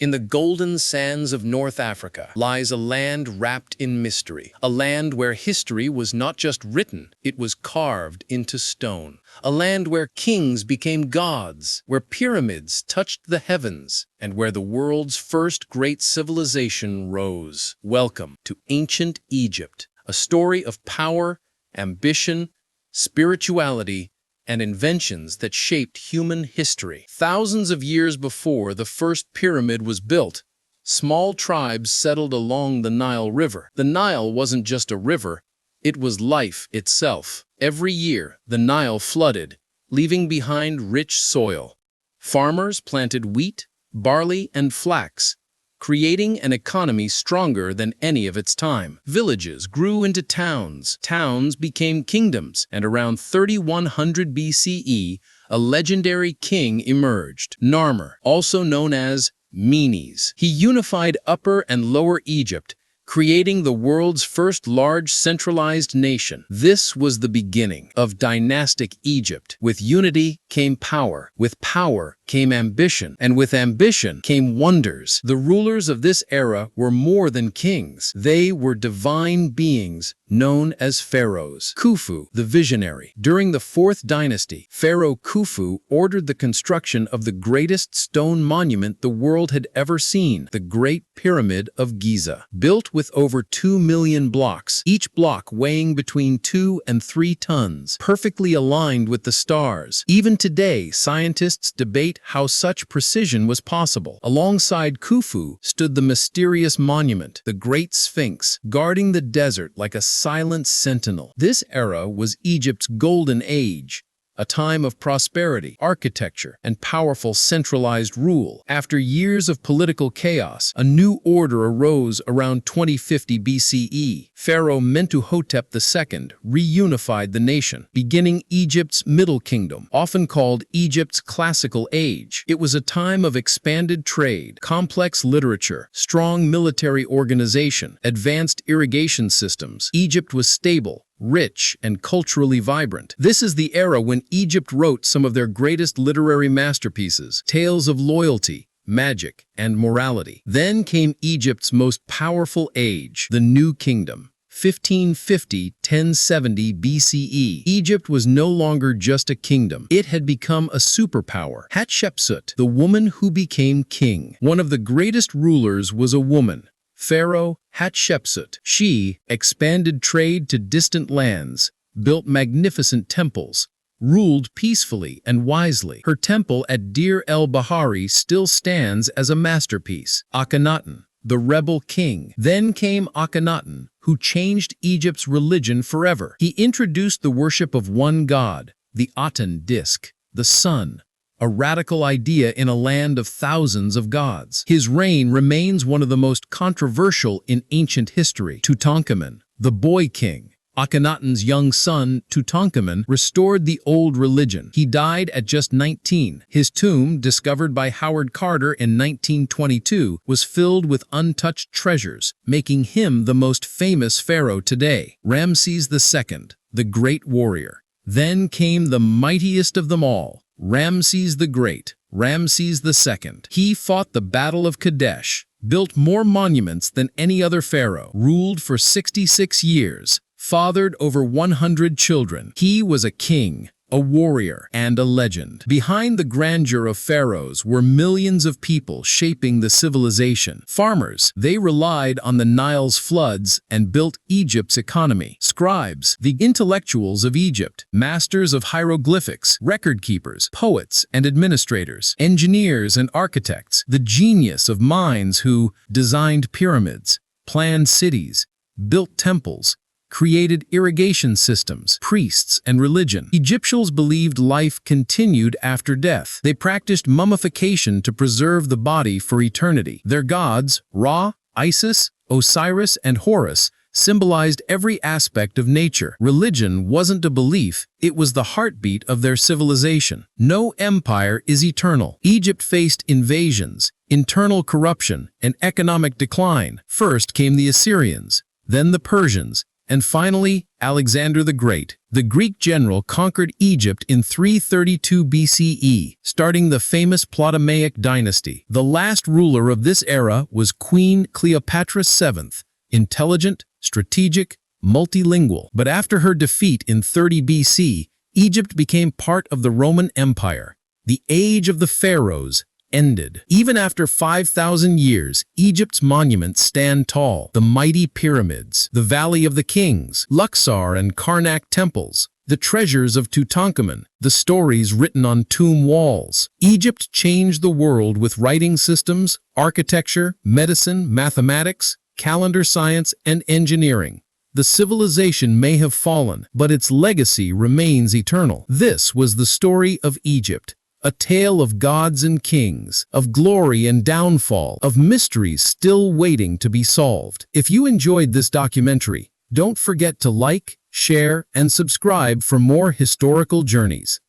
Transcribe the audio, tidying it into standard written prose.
In the golden sands of North Africa lies a land wrapped in mystery, a land where history was not just written, it was carved into stone, a land where kings became gods, where pyramids touched the heavens, and where the world's first great civilization rose. Welcome to ancient Egypt, a story of power, ambition, spirituality, and inventions that shaped human history. Thousands of years before the first pyramid was built, small tribes settled along the Nile River. The Nile wasn't just a river, it was life itself. Every year, the Nile flooded, leaving behind rich soil. Farmers planted wheat, barley, and flax, creating an economy stronger than any of its time. Villages grew into towns, towns became kingdoms, and around 3100 BCE, a legendary king emerged, Narmer, also known as Menes. He unified Upper and Lower Egypt, creating the world's first large centralized nation. This was the beginning of dynastic Egypt. With unity came power, with power came ambition, and with ambition came wonders. The rulers of this era were more than kings. They were divine beings known as pharaohs. Khufu, the visionary. During the 4th dynasty, Pharaoh Khufu ordered the construction of the greatest stone monument the world had ever seen, the Great Pyramid of Giza. Built with over 2 million blocks, each block weighing between 2 and 3 tons, perfectly aligned with the stars. Even today, scientists debate how such precision was possible. Alongside Khufu stood the mysterious monument, the Great Sphinx, guarding the desert like a silent sentinel. This era was Egypt's golden age, a time of prosperity, architecture, and powerful centralized rule. After years of political chaos, a new order arose around 2050 BCE. Pharaoh Mentuhotep II reunified the nation, beginning Egypt's Middle Kingdom, often called Egypt's Classical Age. It was a time of expanded trade, complex literature, strong military organization, advanced irrigation systems. Egypt was stable, rich, and culturally vibrant. This is the era when Egypt wrote some of their greatest literary masterpieces, tales of loyalty, magic, and morality. Then came Egypt's most powerful age, the New Kingdom. 1550–1070 BCE. Egypt was no longer just a kingdom. It had become a superpower. Hatshepsut, the woman who became king. One of the greatest rulers was a woman, Pharaoh Hatshepsut. She expanded trade to distant lands, built magnificent temples, ruled peacefully and wisely. Her temple at Deir el-Bahari still stands as a masterpiece. Akhenaten, the rebel king. Then came Akhenaten, who changed Egypt's religion forever. He introduced the worship of one god, the Aten disk, the sun, a radical idea in a land of thousands of gods. His reign remains one of the most controversial in ancient history. Tutankhamun, the boy king. Akhenaten's young son, Tutankhamun, restored the old religion. He died at just 19. His tomb, discovered by Howard Carter in 1922, was filled with untouched treasures, making him the most famous pharaoh today. Ramses II, the great warrior. Then came the mightiest of them all, Ramses the Great, Ramses II. He fought the Battle of Kadesh, built more monuments than any other pharaoh, ruled for 66 years, fathered over 100 children. He was a king, a warrior, and a legend. Behind the grandeur of pharaohs were millions of people shaping the civilization. Farmers, they relied on the Nile's floods and built Egypt's economy. Scribes, the intellectuals of Egypt, masters of hieroglyphics, record keepers, poets, and administrators, engineers and architects, the genius of minds who designed pyramids, planned cities, built temples, created irrigation systems, priests, and religion. Egyptians believed life continued after death. They practiced mummification to preserve the body for eternity. Their gods, Ra, Isis, Osiris, and Horus, symbolized every aspect of nature. Religion wasn't a belief, it was the heartbeat of their civilization. No empire is eternal. Egypt faced invasions, internal corruption, and economic decline. First came the Assyrians, then the Persians, And finally, Alexander the Great. The Greek general conquered Egypt in 332 BCE, starting the famous Ptolemaic dynasty. The last ruler of this era was Queen Cleopatra VII, intelligent, strategic, multilingual. But after her defeat in 30 BC, Egypt became part of the Roman Empire. The age of the Pharaohs ended. Even after 5,000 years, Egypt's monuments stand tall. The mighty pyramids, the Valley of the Kings, Luxor and Karnak temples, the treasures of Tutankhamun, the stories written on tomb walls. Egypt changed the world with writing systems, architecture, medicine, mathematics, calendar science, and engineering. The civilization may have fallen, but its legacy remains eternal. This was the story of Egypt. A tale of gods and kings, of glory and downfall, of mysteries still waiting to be solved. If you enjoyed this documentary, don't forget to like, share, and subscribe for more historical journeys.